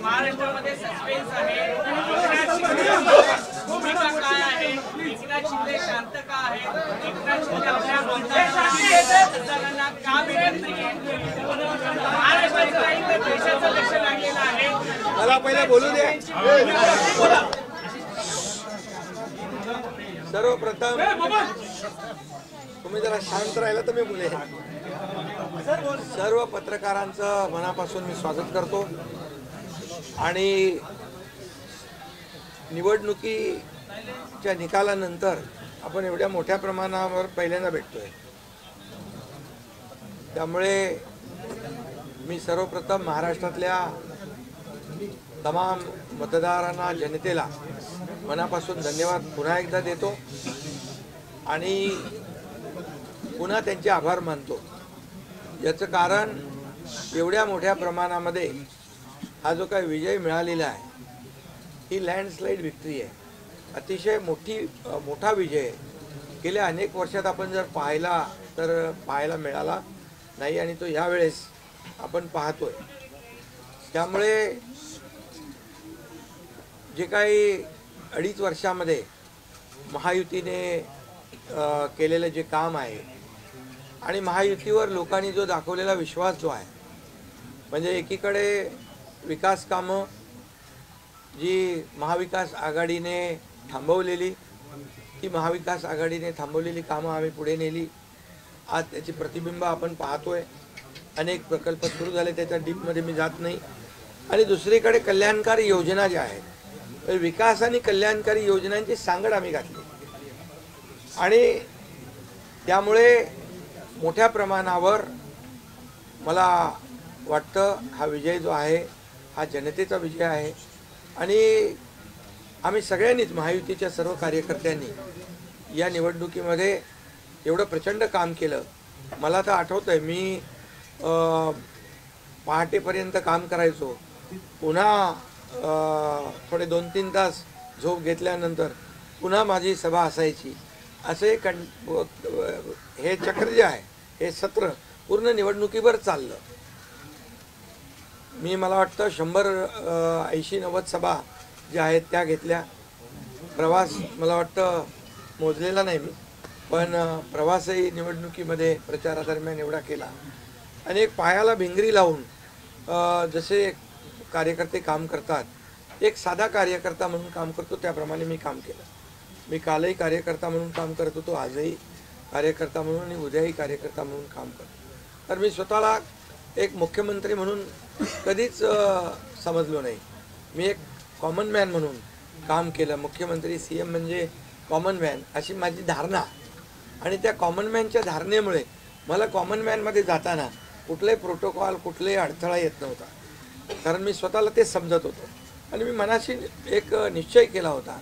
महाराष्ट्रामध्ये सस्पेन्स आहे, भूमिका काय आहे, एकनाथ शिंदे शांत का आहे, एकनाथ शिंदे आपल्या मतदारांना का भेटत नाहीये, महाराष्ट्राचं नाही तर देशाचं लक्ष लागलेलं आहे. मला पहिला बोलू द्या. सर्वप्रथम तुम्ही जरा शांत राहिला तर मी बोले. सर्व पत्रकारांचं मनापासून मी स्वागत करतो आणि निवडणुकीच्या निकालानंतर आपण एवढ्या मोठ्या प्रमाणावर पहिल्यांदा भेटतोय. त्यामुळे मी सर्वप्रथम महाराष्ट्रातल्या तमाम मतदारांना, जनतेला मनापासून धन्यवाद पुन्हा एकदा देतो आणि पुन्हा त्यांचे आभार मानतो. याचं कारण एवढ्या मोठ्या प्रमाणामध्ये हा जो काही विजय मिळालेला आहे ही लँडस्लाईड विक्ट्री आहे. अतिशय मोठा विजय आहे. गेल्या अनेक वर्षात आपण जर पाहायला मिळाला नाही आणि तो यावेळेस आपण पाहतोय. त्यामुळे जे काही 2.5 वर्षामध्ये महायुतीने केलेलं जे काम आहे आणि महायुतीवर लोकांनी जो दाखवलेला विश्वास जो आहे, म्हणजे एकीकडे विकास कामं जी महाविकास आघाडीने थांबवलेली, ती महाविकास आघाडीने थांबवलेली कामं आम्ही पुढे नेली. आज त्याची प्रतिबिंब आपण पाहतोय. अनेक प्रकल्प सुरू झाले, त्याच्या डीपमध्ये मी जात नाही. आणि दुसरीकडे कल्याणकारी योजना ज्या आहेत, विकास आणि कल्याणकारी योजनांची सांगड आम्ही घातली आणि त्यामुळे मोठ्या प्रमाणावर मला वाटतं हा विजय जो आहे हा जनतेचा विजय आहे. आणि आम्ही सगळ्यांनीच, महायुतीच्या सर्व कार्यकर्त्यांनी या निवडणुकीमध्ये एवढं प्रचंड काम केलं. मला तर आठवतंय मी पहाटेपर्यंत काम करायचो. पुन्हा थोडे 2-3 तास झोप घेतल्यानंतर पुन्हा माझी सभा असायची. असे हे चक्र जे आहे, हे सत्र पूर्ण निवडणुकीवर चाललं. मला वाटतं 100-80-90 सभा ज्या आहेत त्या घेतल्या. प्रवास मला वाटतं मोजलेला नाही मी, पण प्रवासही निवडणुकीमध्ये प्रचारादरम्यान एवढा केला. आणि एक पायाला भिंगरी लावून जसे कार्यकर्ते काम करतात, एक साधा कार्यकर्ता म्हणून काम करतो त्याप्रमाणे मी काम केलं. मी कालही कार्यकर्ता म्हणून काम करत होतो, आजही कार्यकर्ता म्हणून आणि उद्याही कार्यकर्ता म्हणून काम करतो. तर मी स्वतःला एक मुख्यमंत्री म्हणून कधीच समजलो नाही. मी एक कॉमन मॅन म्हणून काम केलं. मुख्यमंत्री, CM म्हणजे कॉमन मॅन अशी माझी धारणा. आणि त्या कॉमन मॅनच्या धारणेमुळे मला कॉमन मॅनमध्ये जाताना कुठलाही प्रोटोकॉल, कुठलाही अडथळा येत नव्हता. कारण मी स्वतःला ते समजत होतो आणि मी मनाशी एक निश्चय केला होता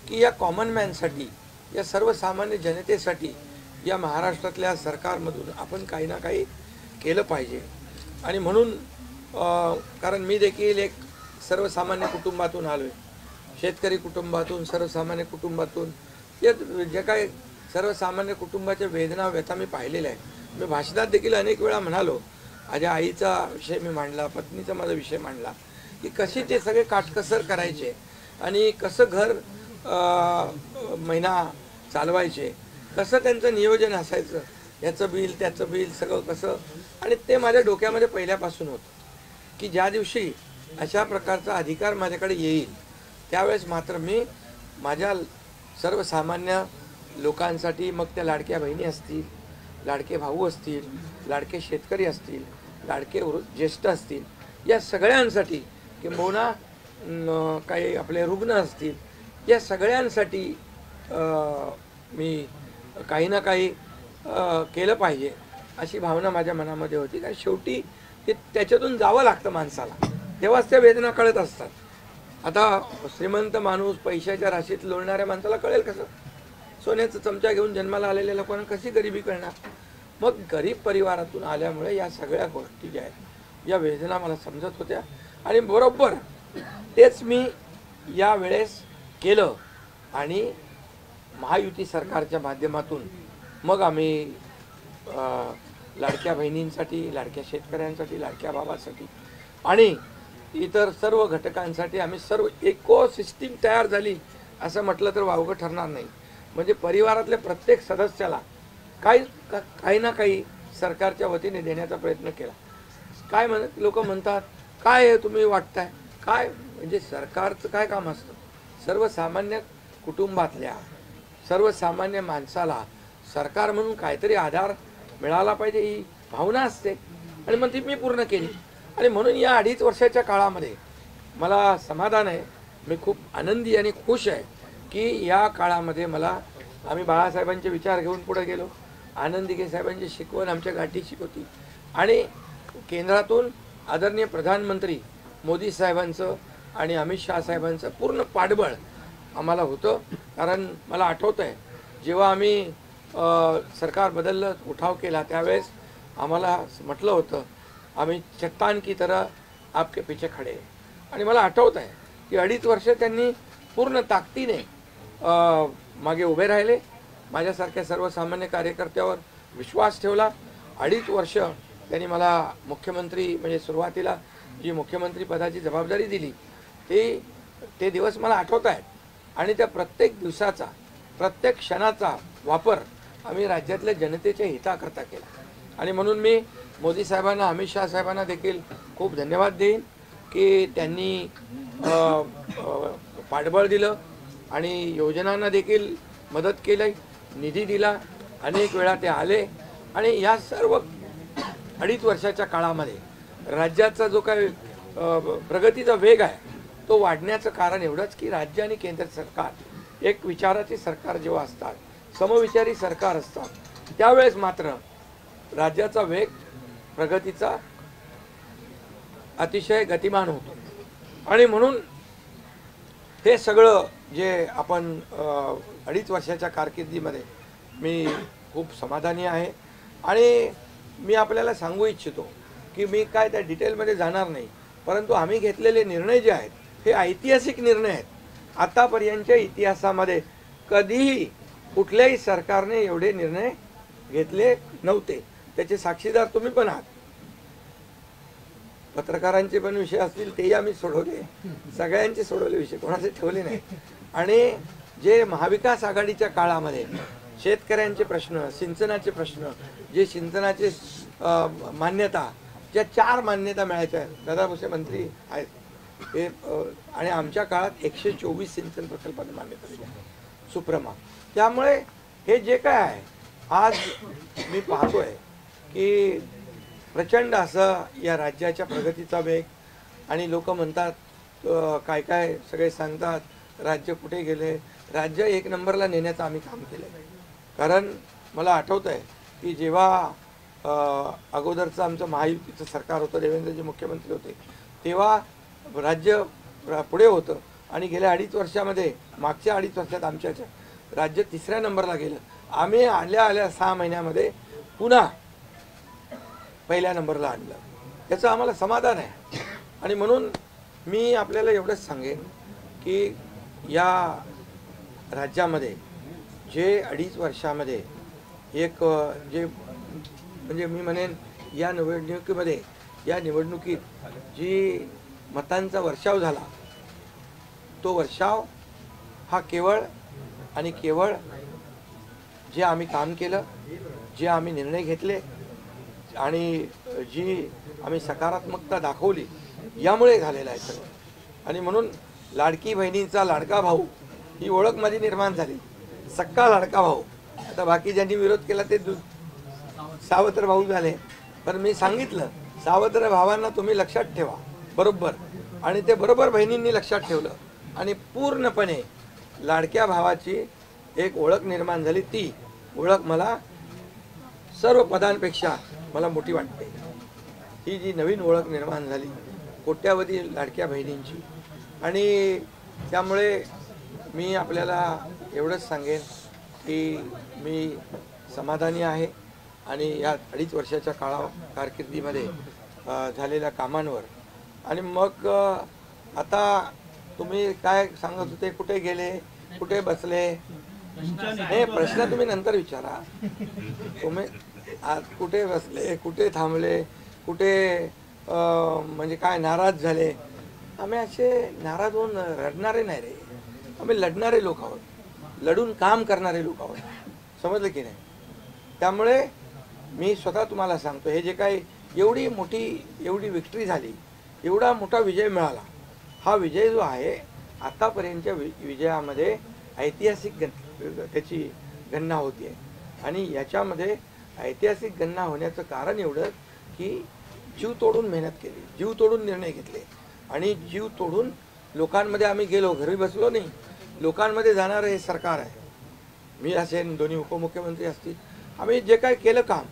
की या कॉमन मॅनसाठी, या सर्वसामान्य जनतेसाठी या महाराष्ट्रातल्या सरकारमधून आपण काही ना काही केलं पाहिजे. आणि म्हणून कारण मी देखील एक सर्वसामान्य कुटुंबातून आलो आहे, शेतकरी कुटुंबातून, सर्वसामान्य कुटुंबातून. या जे काही सर्वसामान्य कुटुंबाच्या वेदना, व्यथा मी पाहिलेल्या आहे. मी भाषणात देखील अनेक वेळा म्हणालो, माझ्या आईचा विषय मी मांडला, पत्नीचा माझा विषय मांडला की कशी ते सगळे काटकसर करायचे आणि कसं घर महिना चालवायचे, कसं त्यांचं नियोजन असायचं, याचं बिल त्याचं बिल सगळं कसं. आणि ते माझ्या डोक्यामध्ये पहिल्यापासून होतं की ज्या दिवशी अशा प्रकारचा अधिकार माझ्याकडे येईल त्यावेळेस मात्र मी माझ्या सर्वसामान्य लोकांसाठी, मग त्या लाडक्या बहिणी असतील, लाडके भाऊ असतील, लाडके शेतकरी असतील, लाडके ज्येष्ठ असतील, या सगळ्यांसाठी, किंबहुना काही आपले रुग्ण असतील, या सगळ्यांसाठी मी काही ना काही केलं पाहिजे अशी भावना माझ्या मनामध्ये होती. कारण शेवटी ते त्याच्यातून जावं लागतं माणसाला, तेव्हाच त्या वेदना कळत असतात. आता श्रीमंत माणूस, पैशाच्या राशीत लोळणाऱ्या माणसाला कळेल कसं? सोन्याचा चमचा घेऊन जन्माला आलेल्या लोकांना कशी गरिबी कळणार? मग गरीब परिवारातून आल्यामुळे या सगळ्या गोष्टी ज्या आहेत, या वेदना मला समजत होत्या आणि बरोबर तेच मी यावेळेस केलं. आणि महायुती सरकारच्या माध्यमातून मग आम्ही लाडक्या बहिणींसाठी, लाडक्या शेतकऱ्यांसाठी, लाडक्या बाबांसाठी आणि इतर सर्व घटकांसाठी आम्ही सर्व इको सिस्टीम तयार झाली असं म्हटलं तर वावगं ठरणार नाही. म्हणजे परिवारातल्या प्रत्येक सदस्याला काही ना काही सरकारच्या वतीने देण्याचा प्रयत्न केला. काय लोक म्हणतात काय आहे तुम्ही वाटताय काय, म्हणजे सरकारचं काय काम असतं, सर्वसामान्य कुटुंबातल्या सर्वसामान्य माणसाला सरकार म्हणून काहीतरी आधार मिळाला पाहिजे ही भावना असते आणि मग ती मी पूर्ण केली. आणि म्हणून या 2.5 वर्षाच्या काळामध्ये मला समाधान आहे, मी खूप आनंदी आणि खुश आहे की या काळामध्ये आम्ही बाळासाहेबांचे विचार घेऊन पुढे गेलो. आनंद दिघे साहेबांची शिकवण आमच्या गाठीशी होती आणि केंद्रातून आदरणीय प्रधानमंत्री मोदी साहेबांचं आणि अमित शहा साहेबांचं पूर्ण पाठबळ आम्हाला होतं. कारण मला आठवतं आहे जेव्हा आम्ही सरकार बदललं उठाव केला त्यावेळेस आम्हाला म्हटलं होतं आम्ही चट्टान की तरह आपके पीछे खडे. आणि मला आठवत आहे की 2.5 वर्ष त्यांनी पूर्ण ताकदीने मागे उभे राहिले, माझ्यासारख्या सर्वसामान्य कार्यकर्त्यावर विश्वास ठेवला. 2.5 वर्ष त्यांनी मला मुख्यमंत्री म्हणजे सुरुवातीला जी मुख्यमंत्री पदाची जबाबदारी दिली ते दिवस मला आठवत आहेत. आणि त्या प्रत्येक दिवसाचा प्रत्येक क्षणाचा वापर आम्ही राज्यातल्या जनतेच्या हिताकरता केला. आणि म्हणून मी मोदी साहेबांना अमित शहा साहेबांना देखील खूप धन्यवाद देईन की त्यांनी पाठबळ दिलं आणि योजनांना देखील मदत केली, निधी दिला, अनेक वेळा ते आले. आणि या सर्व 2.5 वर्षाच्या काळामध्ये राज्याचा जो काही प्रगतीचा वेग आहे तो वाढण्याचं कारण एवढंच की राज्य आणि केंद्र सरकार एक विचाराची सरकार जेव्हा असतात, समविचारी सरकार असतात त्यावेळेस मात्र राज्याचा वेग प्रगतीचा अतिशय गतिमान होतो. आणि म्हणून हे सगळं जे आपण 2.5 वर्षाच्या कारकिर्दीमध्ये मी खूप समाधानी आहे. आणि मी आपल्याला सांगू इच्छितो की मी काय त्या डिटेलमध्ये जाणार नाही, परंतु आम्ही घेतलेले निर्णय जे आहेत हे ऐतिहासिक निर्णय आहेत. आतापर्यंतच्या इतिहासामध्ये कधीही कुठल्याही सरकारने एवढे निर्णय घेतले नव्हते. त्याचे साक्षीदार तुम्ही पण आहात. पत्रकारांचे पण विषय असतील तेही आम्ही सोडवले, सगळ्यांचे सोडवले विषय, कोणाचे ठेवले नाही. आणि जे महाविकास आघाडीच्या काळामध्ये शेतकऱ्यांचे प्रश्न, सिंचनाचे प्रश्न, जे सिंचनाचे मान्यता, ज्या 4 मान्यता मिळायच्या, दादा भुसे मंत्री आहेत हे, आणि आमच्या काळात 124 सिंचन प्रकल्पांना मान्यता दिली सुप्रमा. त्यामुळे हे जे काय आहे आज मी पाहतोय की प्रचंड असं या राज्याच्या प्रगतीचा वेग. आणि लोक म्हणतात काय काय सगळे सांगतात राज्य कुठे गेले, राज्य 1 नंबरला नेण्याचं आम्ही काम केलं. कारण मला आठवतं आहे की जेव्हा अगोदरचं आमचं महायुतीचं सरकार होतं, देवेंद्रजी मुख्यमंत्री होते, तेव्हा राज्य पुढे होतं. आणि गेल्या 2.5 वर्षामध्ये मागच्या 2.5 वर्षात आमच्या राज्य 3ऱ्या नंबरला गेलं. आम्ही आल्या 6 महिन्यामध्ये पुन्हा 1ल्या नंबरला आणलं. याचं आम्हाला समाधान आहे. आणि म्हणून मी आपल्याला एवढंच सांगेन की या राज्यामध्ये जे 2.5 वर्षामध्ये एक जे म्हणजे मी म्हणेन या निवडणुकीत जी मतांचा वर्षाव झाला तो वर्षाव हा केवळ आणि केवळ जे आम्ही काम केलं, जे आम्ही निर्णय घेतले आणि जी आम्ही सकारात्मकता दाखवली यामुळे झालेला आहे सगळं. आणि म्हणून लाडकी बहिणीचा लाडका भाऊ ही ओळख माझी निर्माण झाली, सक्का लाडका भाऊ. आता बाकी ज्यांनी विरोध केला ते सावत्र भाऊ झाले, पण मी सांगितलं सावत्र भावांना तुम्ही लक्षात ठेवा बरोबर. आणि ते बरोबर बहिणींनी लक्षात ठेवलं आणि पूर्णपणे लाडक्या भावाची एक ओळख निर्माण झाली. ती ओळख मला सर्व पदांपेक्षा मला मोठी वाटते. ही जी नवीन ओळख निर्माण झाली कोट्यावधी लाडक्या बहिणींची. आणि त्यामुळे मी आपल्याला एवढंच सांगेन की मी समाधानी आहे आणि या 2.5 वर्षाच्या कारकिर्दीमध्ये झालेल्या कामांवर. आणि मग आता तुम्ही काय सांगत होते, कुठे गेले, कुठे बसले, हे प्रश्न तुम्ही नंतर विचारा. तुम्ही आज कुठे बसले, कुठे थांबले, कुठे म्हणजे काय नाराज झाले, आम्ही असे नाराज होऊन रडणारे नाही रे, आम्ही लढणारे लोक आहोत, लढून काम करणारे लोक आहोत, समजलं की नाही. त्यामुळे मी स्वतः तुम्हाला सांगतो, हे जे काही एवढी मोठी एवढी विक्ट्री झाली, एवढा मोठा विजय मिळाला, हा विजय जो आहे आतापर्यंतच्या विजयामध्ये ऐतिहासिक त्याची गणना होती आहे. आणि याच्यामध्ये ऐतिहासिक गणना होण्याचं कारण एवढं की जीव तोडून मेहनत केली, जीव तोडून निर्णय घेतले आणि जीव तोडून लोकांमध्ये आम्ही गेलो, घरी बसलो नाही, लोकांमध्ये जाणारं हे सरकार आहे. मी असेन, दोन्ही उपमुख्यमंत्री असतील, आम्ही जे काय केलं काम,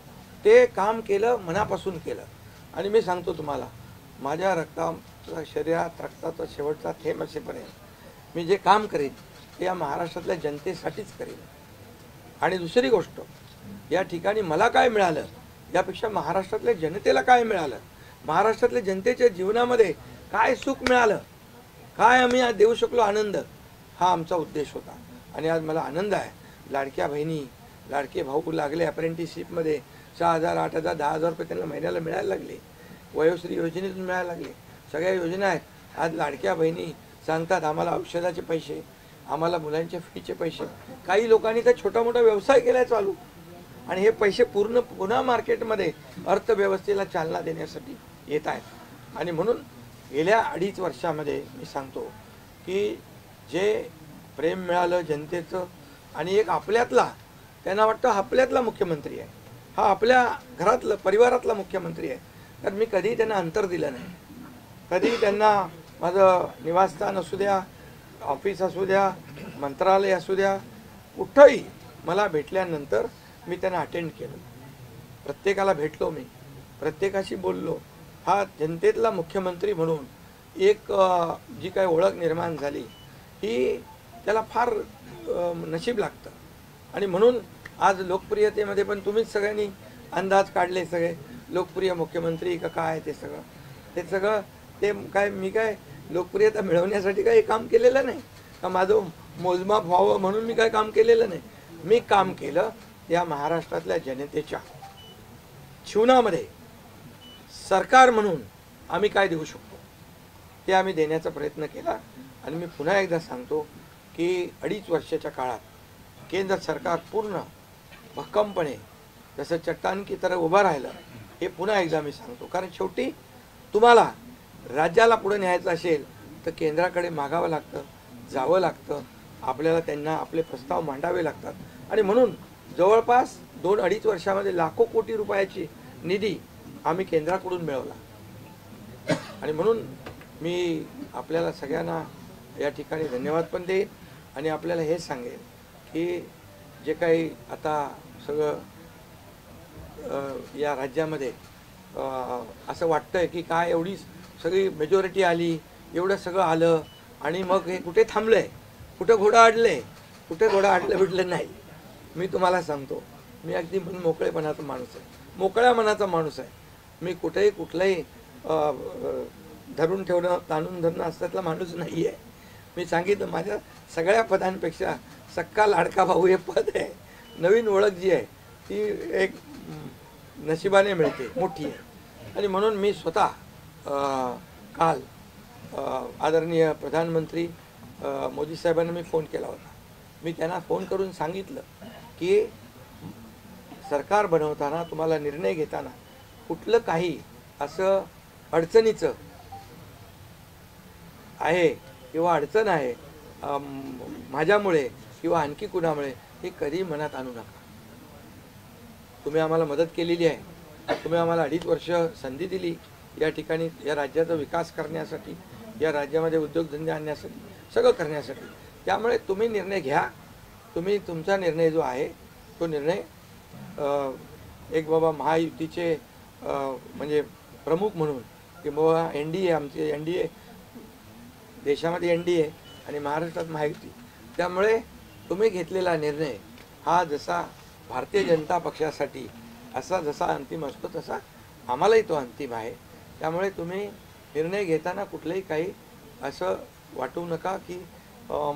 ते काम केलं, मनापासून केलं. आणि मी सांगतो तुम्हाला, माझ्या शरीरात रक्ताचा शेवटचा थेंब असेपर्यंत मी जे काम करेन ते या महाराष्ट्रातल्या जनतेसाठीच करेन. आणि दुसरी गोष्ट, या ठिकाणी मला काय मिळालं यापेक्षा महाराष्ट्रातल्या जनतेला काय मिळालं, महाराष्ट्रातल्या जनतेच्या जीवनामध्ये काय सुख मिळालं, काय आम्ही आज देऊ शकलो आनंद, हा आमचा उद्देश होता. आणि आज मला आनंद आहे, लाडक्या बहिणी लाडके भाऊ लागले अप्रेंटिसशिपमध्ये, 6,000 8,000 10,000 रुपये त्यांना महिन्याला मिळायला लागले, वयोश्री योजनेतून मिळायला लागले, सगळ्या योजना आहेत. आज लाडक्या बहिणी सांगतात आम्हाला औषधाचे पैसे, आम्हाला मुलांच्या फीचे पैसे. काही लोकांनी तर छोटा मोठा व्यवसाय केला चालू, आणि हे पैसे पुन्हा मार्केटमध्ये अर्थव्यवस्थेला चालना देण्यासाठी येत आहेत. आणि म्हणून गेल्या 2.5 वर्षामध्ये मी सांगतो की जे प्रेम मिळालं जनतेचं, आणि एक आपल्यातला, त्यांना वाटतं आपल्यातला मुख्यमंत्री आहे, हा आपल्या घरातला परिवारातला मुख्यमंत्री आहे. तर मी कधीही त्यांना अंतर दिलं नाही, कधीही त्यांना माझं निवासस्थान असू द्या, ऑफिस असू द्या, मंत्रालय असू द्या, कुठंही मला भेटल्यानंतर मी त्यांना अटेंड केलं, प्रत्येकाला भेटलो, मी प्रत्येकाशी बोललो. हा जनतेतला मुख्यमंत्री म्हणून एक जी काही ओळख निर्माण झाली ही त्याला फार नशीब लागतं. आणि म्हणून आज लोकप्रियतेमध्ये पण तुम्हीच सगळ्यांनी अंदाज काढले, सगळे लोकप्रिय मुख्यमंत्री का काय, ते सगळं ते काय, मी काय लोकप्रियता मिळवण्यासाठी काही काम केलेलं नाही का, माझं मोजमाप व्हावं म्हणून मी काय काम केलेलं नाही. मी काम केलं या महाराष्ट्रातल्या जनतेच्या जीवनामध्ये सरकार म्हणून आम्ही काय देऊ शकतो ते आम्ही देण्याचा प्रयत्न केला. आणि मी पुन्हा एकदा सांगतो की 2.5 वर्षाच्या काळात केंद्र सरकार पूर्ण भक्कमपणे जसं चट्टान की तरह उभं राहिलं, हे पुन्हा एकदा मी सांगतो. कारण शेवटी तुम्हाला राज्याला पुढे न्यायचं असेल तर केंद्राकडे मागावं लागतं, जावं लागतं, आपल्याला त्यांना आपले प्रस्ताव मांडावे लागतात. आणि म्हणून जवळपास 2-2.5 वर्षामध्ये लाखो कोटी रुपयाची निधी आम्ही केंद्राकडून मिळवला. आणि म्हणून मी आपल्याला सगळ्यांना या ठिकाणी धन्यवाद पण देईन आणि आपल्याला हे सांगेन की जे काही आता सगळं या राज्यामध्ये असं वाटतंय की काय एवढी सगळी मेजॉरिटी आली, एवढं सगळं आलं आणि मग हे कुठे थांबलंय, कुठं घोडं अडलंय, कुठे घोडं अडलं बिडलं नाही. मी तुम्हाला सांगतो, मी अगदी मोकळेपणाचा माणूस आहे, मोकळ्या मनाचा माणूस आहे. मी कुठेही कुठलंही धरून ठेवणं, ताणून धरणं असल्यातला माणूस नाही आहे. मी सांगितलं, माझ्या सगळ्या पदांपेक्षा सक्का लाडका भाऊ हे पद आहे. नवीन ओळख जी आहे ती एक नशिबाने मिळते, मोठी आहे. आणि म्हणून मी स्वतः काल आदरणीय प्रधानमंत्री मोदी साहेबांना मी फोन केला होता. मी त्यांना फोन करून सांगितलं की सरकार बनवताना, तुम्हाला निर्णय घेताना कुठलं काही असं अडचणीचं आहे किंवा अडचण आहे माझ्यामुळे किंवा आणखी कुणामुळे, हे कधी मनात आणू नका. तुम्ही आम्हाला मदत केलेली आहे, तुम्ही आम्हाला 2.5 वर्ष संधी दिली या ठिकाणी या राज्याचा विकास करण्यासाठी, या राज्यामध्ये उद्योगधंदे आणण्यासाठी, सगळं करण्यासाठी. त्यामुळे तुम्ही निर्णय घ्या, तुम्ही तुमचा निर्णय जो आहे तो निर्णय एक बाबा महायुतीचे म्हणजे प्रमुख म्हणून की बाबा NDA, आमचे NDA देशामध्ये NDA आणि महाराष्ट्रात महायुती, त्यामुळे तुम्ही घेतलेला निर्णय हा जसा भारतीय जनता पक्षासाठी असा जसा अंतिम असतो तसा आम्हालाही तो अंतिम आहे. त्यामुळे तुम्ही निर्णय घेताना कुठलंही काही असं वाटू नका की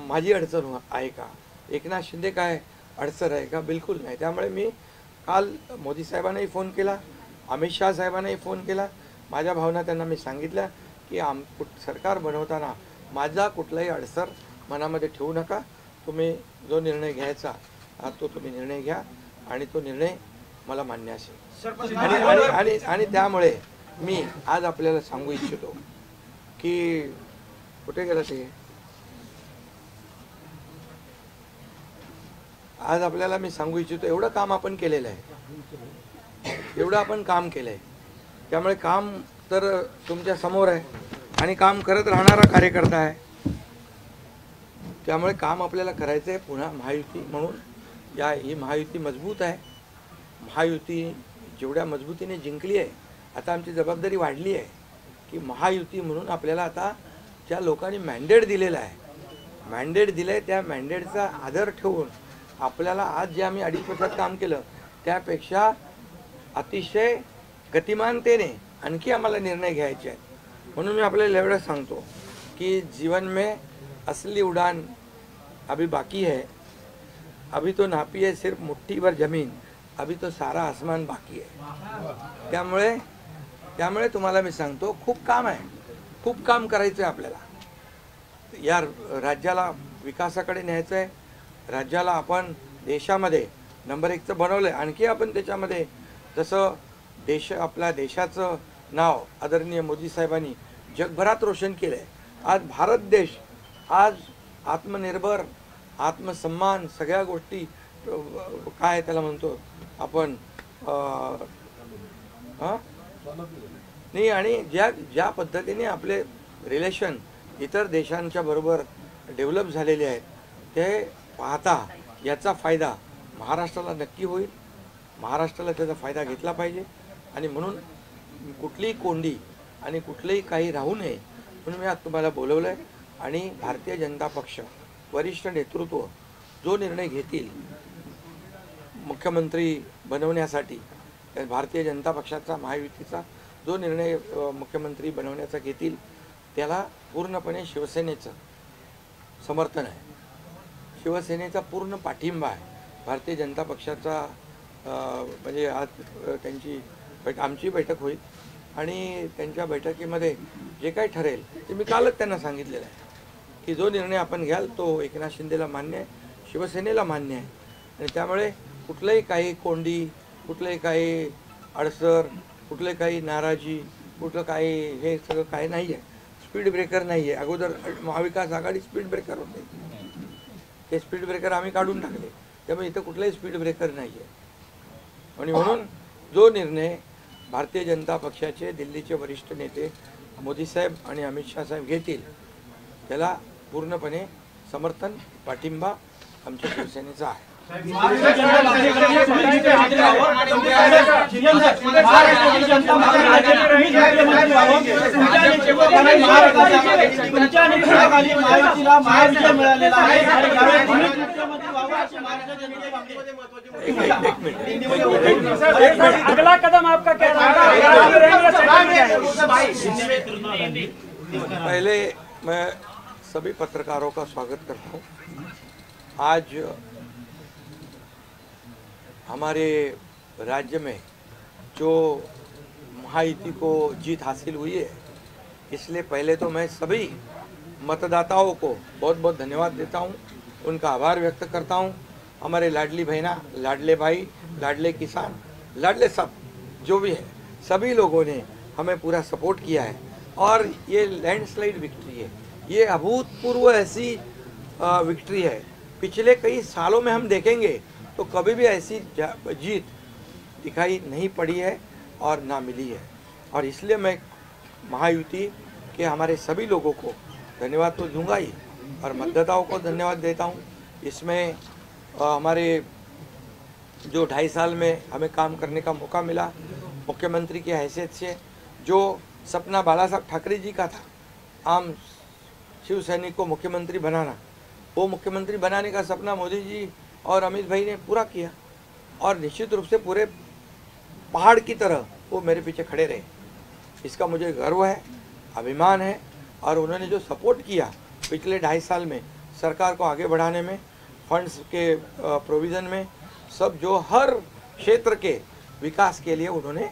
माझी अडचण आहे का, एकनाथ शिंदे काय अडचण आहे का, बिलकुल नाही. त्यामुळे मी काल मोदी साहेबांनाही फोन केला, अमित शाह साहेबांनाही फोन केला, माझ्या भावना त्यांना मी सांगितल्या की सरकार बनवताना माझा कुठलाही अडसर मनामध्ये ठेवू नका. तुम्ही जो निर्णय घ्यायचा तो तुम्ही निर्णय घ्या आणि तो निर्णय मला मान्य असेल. आणि त्यामुळे मी आज आपल्याला सांगू इच्छितो की कुठे गेलं ते, आज आपल्याला मी सांगू इच्छितो एवढं काम आपण केलेलं आहे, एवढं आपण काम केलं आहे. त्यामुळे काम तर तुमच्या समोर आहे आणि काम करत राहणारा कार्यकर्ता आहे. त्यामुळे काम आपल्याला करायचं आहे. पुन्हा महायुती म्हणून ही महायुती मजबूत आहे. महायुती जेवढ्या मजबूतीने जिंकली आहे, आता आमची जबाबदारी वाढली आहे की महायुती म्हणून आपल्याला आता ज्या लोकांनी मॅन्डेट दिलेलं आहे, मॅन्डेट दिलं आहे, त्या मॅन्डेटचा आदर ठेवून आपल्याला आज जे आम्ही 2.5 वर्षात काम केलं त्यापेक्षा अतिशय गतिमानतेने आणखी आम्हाला निर्णय घ्यायचे आहेत. म्हणून मी आपल्याला एवढं सांगतो कि जीवन में असली उड़ान अभी बाकी है, अभी तो नापी है सिर्फ मुट्ठी भर जमीन, अभी तो सारा आसमान बाकी है. त्यामुळे तुम्हाला मी सांगतो खूप काम आहे, खूप काम करायचं आहे आपल्याला. या राज्याला विकासाकडे न्यायचं आहे. राज्याला आपण देशामध्ये नंबर 1 बनवलं आहे. आणखी आपण त्याच्यामध्ये जसं आपल्या देशाचं नाव आदरणीय मोदी साहेबांनी जगभरात रोशन केलं आहे. आज भारत देश आज आत्मनिर्भर, आत्मसन्मान सगळ्या गोष्टी काय त्याला म्हणतो आपण नाही, आणि ज्या पद्धतीने आपले रिलेशन इतर देशांच्या बरोबर डेव्हलप झालेले आहेत ते पाहता याचा फायदा महाराष्ट्राला नक्की होईल. महाराष्ट्राला त्याचा फायदा घेतला पाहिजे आणि म्हणून कुठलीही कोंडी आणि कुठलेही काही राहू नये म्हणून मी आज तुम्हाला बोलवलं आहे. आणि भारतीय जनता पक्ष वरिष्ठ नेतृत्व जो निर्णय घेतील मुख्यमंत्री बनवण्यासाठी, भारतीय जनता पक्षाचा महायुतीचा जो निर्णय मुख्यमंत्री बनवण्याचा घेतील त्याला पूर्णपणे शिवसेनेचं समर्थन आहे, शिवसेनेचा पूर्ण पाठिंबा आहे. भारतीय जनता पक्षाचा म्हणजे आज आमची बैठक होईल आणि त्यांच्या बैठकीमध्ये जे काही ठरेल ते मी कालच त्यांना सांगितलेलं आहे की जो निर्णय आपण घ्याल तो एकनाथ शिंदेला मान्य आहे, शिवसेनेला मान्य आहे. आणि त्यामुळे कुठलंही काही कोंडी, कुठलंही काही अडसर, कुठले काही नाराजी, कुठलं काही हे सगळं काही नाही आहे. स्पीड ब्रेकर नाही आहे. अगोदर महाविकास आघाडी स्पीड ब्रेकर होते, ते स्पीड ब्रेकर आम्ही काढून टाकले. त्यामुळे इथं कुठलाही स्पीड ब्रेकर नाही आहे. आणि म्हणून जो निर्णय भारतीय जनता पक्षाचे दिल्लीचे वरिष्ठ नेते मोदी साहेब आणि अमित शाह साहेब घेतील त्याला पूर्णपणे समर्थन, पाठिंबा आमच्या शिवसेनेचा आहे. अगला कदम आपका क्या पहले मैं सभी पत्रकारों का स्वागत करता हूँ. आज हमारे राज्य में जो महायुति को जीत हासिल हुई है, इसलिए पहले तो मैं सभी मतदाताओं को बहुत बहुत धन्यवाद देता हूँ, उनका आभार व्यक्त करता हूँ. हमारे लाडली बहना, लाडले भाई, लाडले किसान, लाडले सब जो भी है, सभी लोगों ने हमें पूरा सपोर्ट किया है और ये लैंडस्लाइड विक्ट्री है. ये अभूतपूर्व ऐसी विक्ट्री है. पिछले कई सालों में हम देखेंगे तो कभी भी ऐसी जीत दिखाई नहीं पड़ी है और ना मिली है. और इसलिए मैं महायुति के हमारे सभी लोगों को धन्यवाद तो दूंगा ही और मतदाताओं को धन्यवाद देता हूँ. इसमें हमारे जो 2.5 साल में हमें काम करने का मौका मिला, मुख्यमंत्री की हैसियत से जो सपना बाला साहब ठाकरे जी का था, आम शिव सैनिक को मुख्यमंत्री बनाना, वो मुख्यमंत्री बनाने का सपना मोदी जी और अमित भाई ने पूरा किया. और निश्चित रूप से पूरे पहाड़ की तरह वो मेरे पीछे खड़े रहे. इसका मुझे गर्व है, अभिमान है. और उन्होंने जो सपोर्ट किया पिछले 2.5 साल में सरकार को आगे बढ़ाने में, फंड्स के प्रोविज़न में, सब जो हर क्षेत्र के विकास के लिए उन्होंने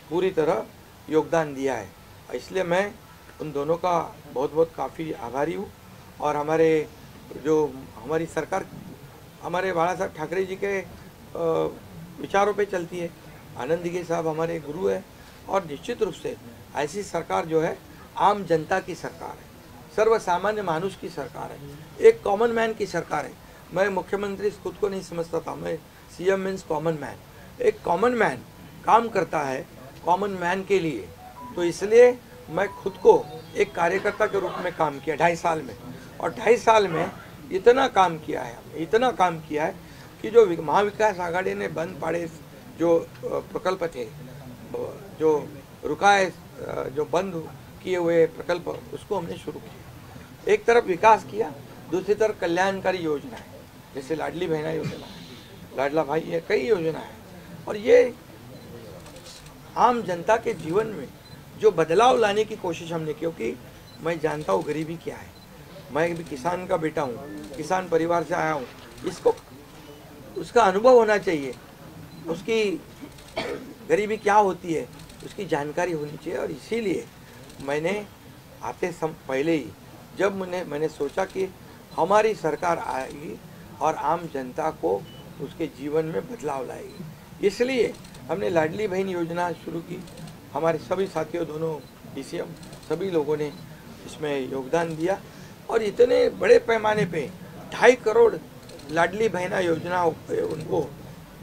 पूरी तरह योगदान दिया है. इसलिए मैं उन दोनों का बहुत बहुत काफ़ी आभारी हूँ। और हमारी सरकार हमारे बाला साहब ठाकरे जी के विचारों पे चलती है। आनंद दिघे साहब हमारे गुरु है और निश्चित रूप से ऐसी सरकार जो है आम जनता की सरकार है, सर्व सामान्य मानुष की सरकार है, एक कॉमन मैन की सरकार है। मैं मुख्यमंत्री खुद को नहीं समझता था, मैं सीएम मीन्स कॉमन मैन। एक कॉमन मैन काम करता है कॉमन मैन के लिए, तो इसलिए मैं खुद को एक कार्यकर्ता के रूप में काम किया 2.5 साल में। और 2.5 साल में इतना काम किया है, इतना काम किया है कि जो महाविकास आघाड़ी ने बंद पाड़े जो प्रकल्प थे, जो रुकाए, जो बंद किए हुए प्रकल्प, उसको हमने शुरू किया। एक तरफ विकास किया, दूसरी तरफ कल्याणकारी योजना है, जैसे लाडली बहना योजना है, लाडला भाई है, कई योजना है। और ये आम जनता के जीवन में जो बदलाव लाने की कोशिश हमने, क्योंकि मैं जानता हूँ गरीबी क्या है, मैं भी किसान का बेटा हूँ, किसान परिवार से आया हूँ, इसको उसका अनुभव होना चाहिए, उसकी गरीबी क्या होती है उसकी जानकारी होनी चाहिए। और इसीलिए मैंने पहले ही जब मैंने सोचा कि हमारी सरकार आएगी और आम जनता को उसके जीवन में बदलाव लाएगी, इसलिए हमने लाडली बहन योजना शुरू की। हमारे सभी साथियों, दोनों डीसीएम, सभी लोगों ने इसमें योगदान दिया और इतने बड़े पैमाने पे 2.5 करोड़ लाडली बहना योजना उनको,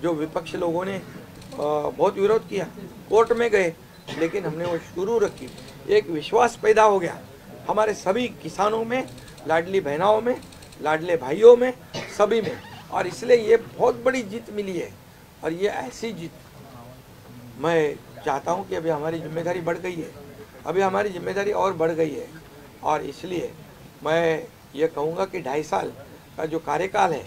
जो विपक्ष लोगों ने बहुत विरोध किया, कोर्ट में गए, लेकिन हमने वो शुरू रखी। एक विश्वास पैदा हो गया हमारे सभी किसानों में, लाडली बहनाओं में, लाडले भाइयों में, सभी में, और इसलिए ये बहुत बड़ी जीत मिली है। और ये ऐसी जीत मैं चाहता हूँ कि अभी हमारी जिम्मेदारी बढ़ गई है, अभी हमारी जिम्मेदारी और बढ़ गई है। और इसलिए मैं ये कहूँगा कि 2.5 साल का जो कार्यकाल है,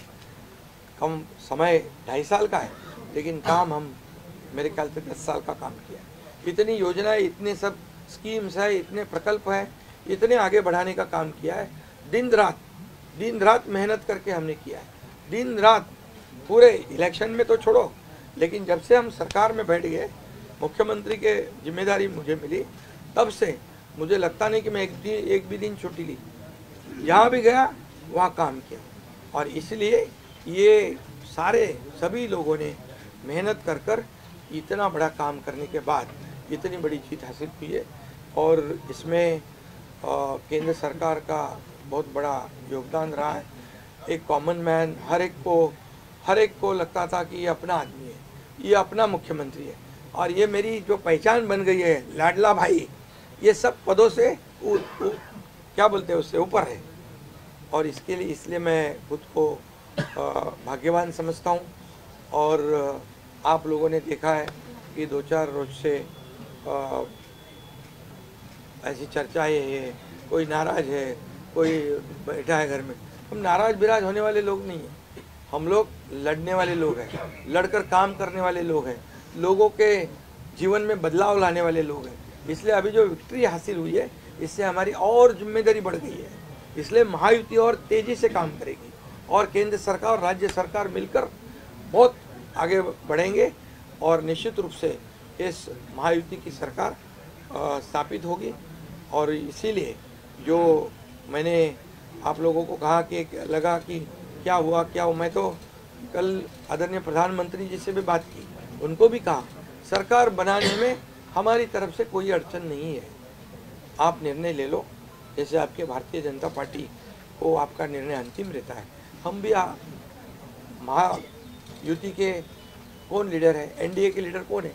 कम समय 2.5 साल का है, लेकिन काम हम मेरे ख्याल से 10 साल का काम किया। इतनी योजनाएं, इतने सब स्कीम्स है, इतने प्रकल्प है, इतने आगे बढ़ाने का काम किया है। दिन रात मेहनत करके हमने किया है, दिन रात। पूरे इलेक्शन में तो छोड़ो, लेकिन जब से हम सरकार में बैठ गए, मुख्यमंत्री के जिम्मेदारी मुझे मिली, तब से मुझे लगता नहीं कि मैं एक भी दिन छुट्टी ली। जहाँ भी गया वहाँ काम किया। और इसलिए ये सभी लोगों ने मेहनत कर इतना बड़ा काम करने के बाद इतनी बड़ी जीत हासिल की है। और इसमें केंद्र सरकार का बहुत बड़ा योगदान रहा है। एक कॉमन मैन, हर एक को लगता था कि ये अपना आदमी है, ये अपना मुख्यमंत्री है। और ये मेरी जो पहचान बन गई है, लाडला भाई, ये सब पदों से क्या बोलते हैं, उससे ऊपर है। और इसलिए मैं खुद को भाग्यवान समझता हूँ। और आप लोगों ने देखा है कि 2-4 रोज से ऐसी चर्चाएं है, कोई नाराज है, कोई बैठा है घर में। हम नाराज बिराज होने वाले लोग नहीं हैं, हम लोग लड़ने वाले लोग हैं, लड़कर काम करने वाले लोग हैं, लोगों के जीवन में बदलाव लाने वाले लोग हैं। इसलिए अभी जो विक्ट्री हासिल हुई है, इससे हमारी और जिम्मेदारी बढ़ गई है। इसलिए महायुति और तेजी से काम करेगी और केंद्र सरकार और राज्य सरकार मिलकर बहुत आगे बढ़ेंगे और निश्चित रूप से इस महायुति की सरकार स्थापित होगी। और इसीलिए जो मैंने आप लोगों को कहा कि लगा कि क्या हुआ, मैं तो कल आदरणीय प्रधानमंत्री जी से भी बात की, उनको भी कहा सरकार बनाने में हमारी तरफ से कोई अड़चन नहीं है, आप निर्णय ले लो। जैसे आपके भारतीय जनता पार्टी को आपका निर्णय अंतिम रहता है, हम भी महायुति के कौन लीडर है, एनडीए के लीडर कौन है,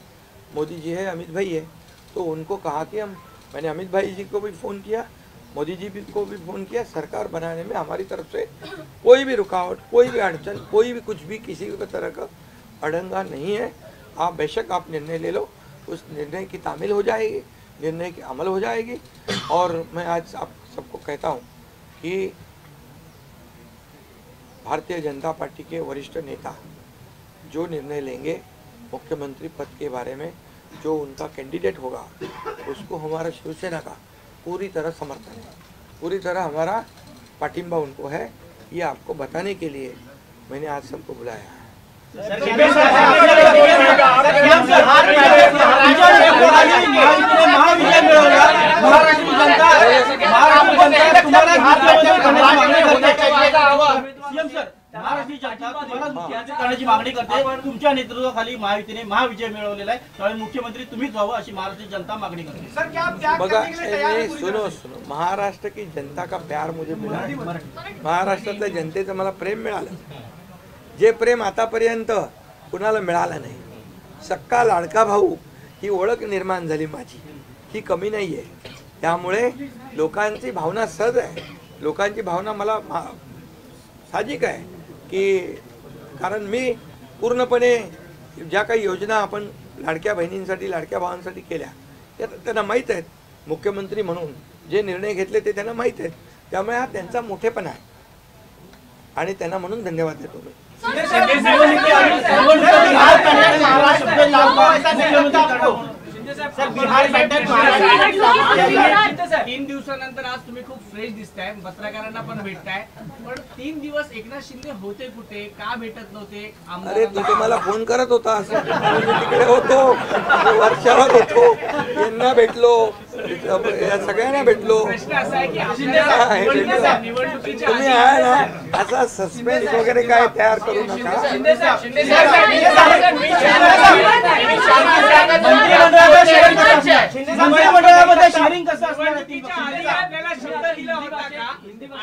मोदी जी है, अमित भाई है। तो उनको कहा कि मैंने अमित भाई जी को भी फ़ोन किया, मोदी जी को भी फ़ोन किया, सरकार बनाने में हमारी तरफ से कोई भी रुकावट, कोई भी अड़चन, कोई भी कुछ भी किसी भी तरह का अड़ंगा नहीं है। आप बेशक आप निर्णय ले लो, उस निर्णय की तामील हो जाएगी, निर्णय की अमल हो जाएगी। और मैं आज आप सबको कहता हूँ कि भारतीय जनता पार्टी के वरिष्ठ नेता जो निर्णय लेंगे मुख्यमंत्री पद के बारे में, जो उनका कैंडिडेट होगा, उसको हमारा शिवसेना का पूरी तरह समर्थन है, पूरी तरह हमारा पाठिंबा उनको है। ये आपको बताने के लिए मैंने आज सबको बुलाया है। करण्याची मागणी करते. तुमच्या नेतृत्वाखाली महायुतीने महाविजय मिळवलेला आहे, त्यामुळे मुख्यमंत्री तुम्हीच व्हावं अशी महाराष्ट्राची जनता मागणी करते. बघा सुनो महाराष्ट्र की जनता का प्यार मुझे मिळाला, महाराष्ट्रातल्या जनतेचं मला प्रेम मिळालं, जे प्रेम आतापर्यंत कुणाला मिळालं नाही. सक्का लाडका भाऊ ही ओळख निर्माण झाली माझी, ही कमी नाही आहे. त्यामुळे लोकांची भावना सहज आहे, लोकांची भावना मला साहजिक आहे की कारण मी पूर्णपणे ज्या काही योजना आपण लाडक्या बहिणींसाठी लाडक्या भावांसाठी केल्या त्या त्यांना माहीत आहेत. मुख्यमंत्री म्हणून जे निर्णय घेतले ते त्यांना माहीत आहेत. त्यामुळे हा त्यांचा मोठेपणा आहे आणि त्यांना म्हणून धन्यवाद देतो मी. 3 दिवसानंतर आज तुम्ही खूप फ्रेश दिसताय, पत्रकारांना पण भेटताय, पण 3 दिवस एकनाथ शिंदे होते कुठे, का भेटत नव्हते? अरे तू तर मला फोन करत होता, तिकडे होतो, वर्षावर होतो, यांना भेटलो, या सगळ्यांना भेटलो. प्रश्न असा आहे की तुम्ही आहे ना असा सस्पेन्स वगैरे काय तयार करू नका. मंत्रिमंडळामध्ये शेअरिंग कसं असणार? आपल्याला शब्द दिला होता का?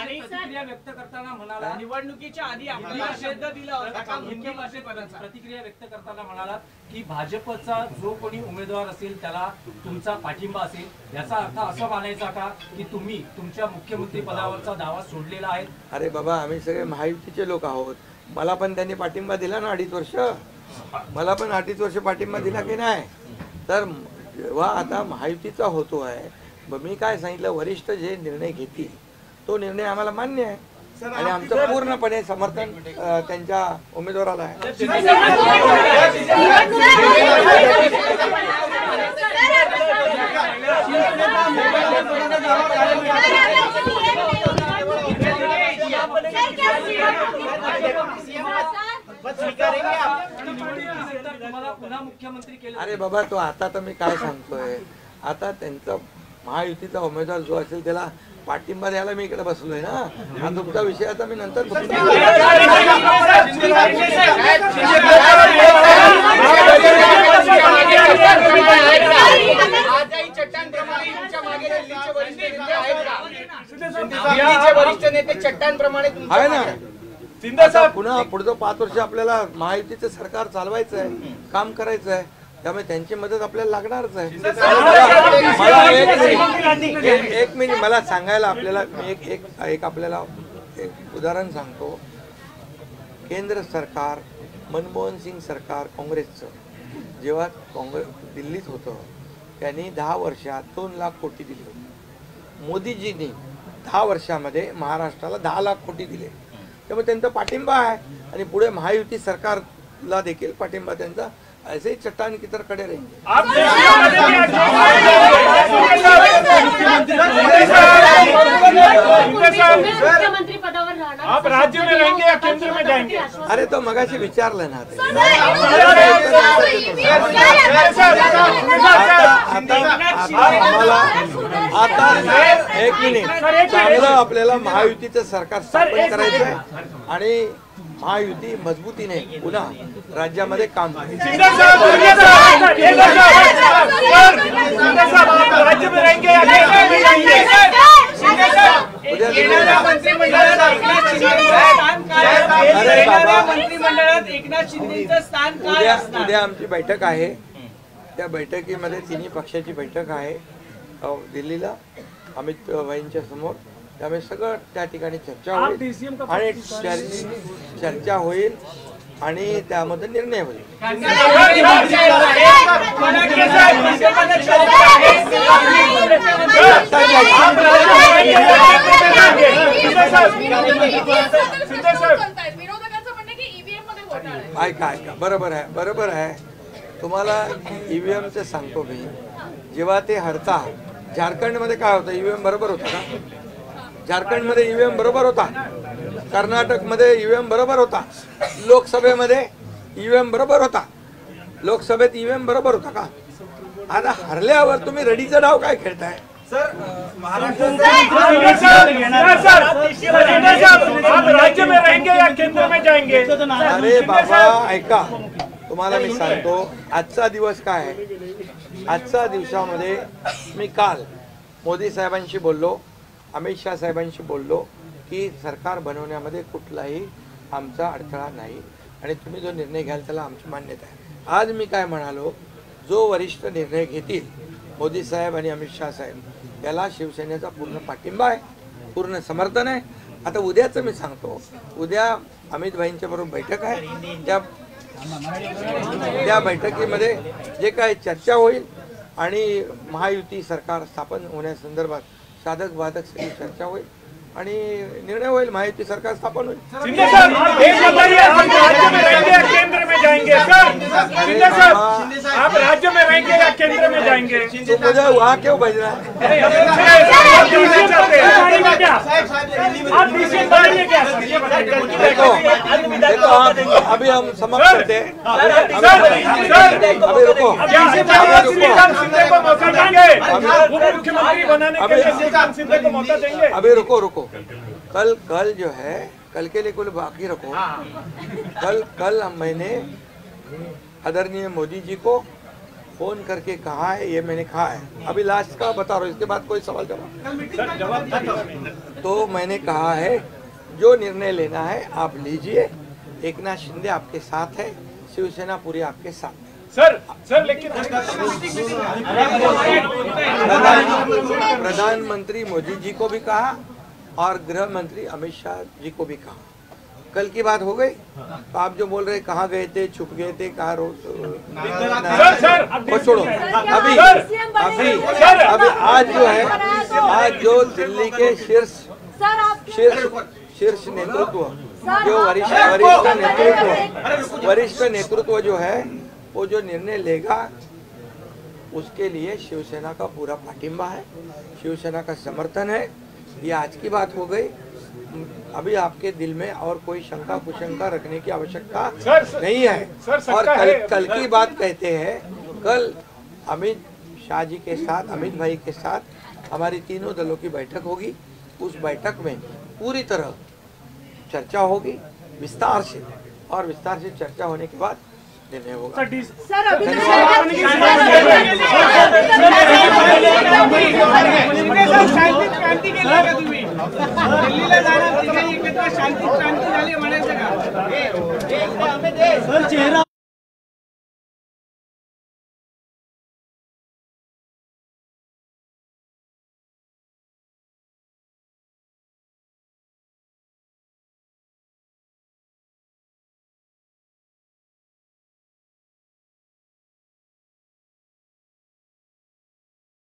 आणि प्रतिक्रिया व्यक्त करताना म्हणाला निवडणुकीच्या आधी आपल्याला शब्द दिला होता का मुख्यमंत्रीपदाचा? प्रतिक्रिया व्यक्त करताना म्हणाला की भाजपचा जो कोणी उमेदवार असेल त्याला तुमचा पाठिंबा असेल, याचा अर्थ असं मानायचा का की तुम्ही तुमच्या मुख्यमंत्री पदावरचा दावा सोडलेला आहे? अरे बाबा आम्ही सगळे महायुतीचे लोक आहोत, मला पण त्यांनी पाठिंबा दिला ना 2.5 वर्ष, मला पण 2.5 वर्ष पाठिंबा दिला की नाही. तर जेव्हा आता महायुतीचा होतो आहे, मी काय सांगितलं, वरिष्ठ जे निर्णय घेतील तो निर्णय आम्हाला मान्य आहे आणि आमचं पूर्णपणे समर्थन त्यांच्या उमेदवाराला आहे. अरे बाबा तो आता तर मी काय सांगतोय, आता त्यांचा महायुतीचा उमेदवार जो असेल त्याला पाठिंबा द्यायला मी इकडे बसलोय ना. हा तुमचा विषय आता मी नंतर आहे ना. पुन्हा पुढचं 5 वर्ष आपल्याला महायुतीचं सरकार चालवायचं आहे, काम करायचं आहे, त्यामुळे त्यांची मदत आपल्याला लागणारच आहे. मला एक मिनिट मला सांगायला आपल्याला एक आपल्याला एक उदाहरण सांगतो. केंद्र सरकार मनमोहन सिंग सरकार काँग्रेसचं जेव्हा दिल्लीत होतं त्यांनी 10 वर्षात 2 लाख कोटी दिले होते. मोदीजींनी 10 वर्षामध्ये महाराष्ट्राला 10 लाख कोटी दिले. त्यामुळे त्यांचा पाठिंबा आहे आणि पुढे महायुती सरकारला देखील पाठिंबा त्यांचा ऐसे ही चट्टान की तरह खड़े रहेंगे. मुख्यमंत्री पदावर राहणार, आप राज्य में रहेंगे या केंद्र में जाएंगे? अरे तो मगाशी विचारलं ना ते. आता एक मिनिट, चांगलं आपल्याला महायुतीचं सरकार स्थापन करायचं आहे आणि महायुती मजबूतीने पुन्हा राज्यामध्ये काम राज्य में रहेंगे या केंद्र में जाएंगे? मंत्रिमंडळात एकनाथ शिंदेचं स्थान काय असणार? उद्या आमची बैठक आहे, त्या बैठकीमध्ये तिन्ही पक्षाची बैठक आहे दिल्लीला अमित भाईंच्या समोर. त्यामुळे सगळं त्या ठिकाणी चर्चा होईल आणि चर्चा होईल आणि त्यामध्ये निर्णय होईल. ऐका बरोबर आहे. तुम्हाला ईव्हीएमचं सांगतो मी. जेव्हा ते हरता झारखंडमध्ये काय होतं, ईव्हीएम बरोबर होता का? झारखंडमध्ये ईव्हीएम बरोबर होता, कर्नाटकमध्ये ईव्हीएम बरोबर होता, लोकसभेमध्ये ईव्हीएम बरोबर होता. लोकसभेत ईव्हीएम बरोबर होता का? आता हरल्यावर तुम्ही रडीचा डाव काय खेळताय? आप राज्य में रहेंगे या केंद्र में जाएंगे? अरे बाबा ऐका, तुम्हाला मी सांगतो आजचा दिवस काय आहे. आजच्या दिवसामध्ये मी काल मोदी साहेबांशी बोललो, अमित शाह साहेबांशी बोललो की सरकार बनवण्यामध्ये कुठलाही आमचा अडथळा नाही आणि तुम्ही जो निर्णय घ्याल त्याला आमची मान्यता आहे. आज मी काय म्हणालो, जो वरिष्ठ निर्णय घेतील मोदी साहेब आणि अमित शाह साहेब याला शिवसेनेचा पूर्ण पाठिंबा आहे, पूर्ण समर्थन आहे. आता उद्याचं मी सांगतो, उद्या अमित भाईंच्या बरोबर बैठक आहे. त्या बैठकीमध्ये जे काय चर्चा होईल आणि महायुती सरकार स्थापन होण्यासंदर्भात साधक बाधक सगळी चर्चा होईल आणि निर्णय होईल, महायुती सरकार स्थापन होईल. शिंदे साहब, एक बताइए, आप राज्य में रहेंगे या केंद्र में जाएंगे? सर शिंदे साहब, आप राज्य में रहेंगे या केंद्र में जाएंगे? तो मुझे वहाँ क्यों भेजना है? देखो अभी हम समाप्त करते हैं. अभी रुको, शिंदे को मौका देंगे, उप मुख्यमंत्री बनाने के लिए श्रीकांत शिंदे को मौका देंगे. अभी रुको. कल जो है, कल के लिए कुल बाकी रखो. कल मैंने आदरणीय मोदी जी को फोन करके कहा है, ये मैंने कहा है. अभी लास्ट का बता रहा हूँ, इसके बाद कोई सवाल जवाब. तो मैंने कहा है जो निर्णय लेना है आप लीजिए. एकनाथ शिंदे आपके साथ है, शिवसेना पूरी आपके साथ है. सर लेकिन प्रधानमंत्री मोदी जी को भी कहा और गृह मंत्री अमित शाह जी को भी कहा. कल की बात हो गई. तो आप जो बोल रहे कहाँ गए थे, छुप गए थे, कहाँ वो छोड़ो. अभी आज जो है, आज जो दिल्ली के शीर्ष नेतृत्व, जो वरिष्ठ नेतृत्व जो है वो जो निर्णय लेगा उसके लिए शिवसेना का पूरा पाठिंबा है, शिवसेना का समर्थन है. ये आज की बात हो गई. अभी आपके दिल में और कोई शंका कुशंका रखने की आवश्यकता नहीं है. और कल की बात कहते हैं, कल अमित शाह जी के साथ, अमित भाई के साथ हमारी तीनों दलों की बैठक होगी. उस बैठक में पूरी तरह चर्चा होगी विस्तार से, और विस्तार से चर्चा होने के बाद निर्णय होगा. सर अभी शांती क्रांती केली का तुम्ही? दिल्लीला जाणार, तिथे एकत्र शांती क्रांती झाली म्हणायचं का?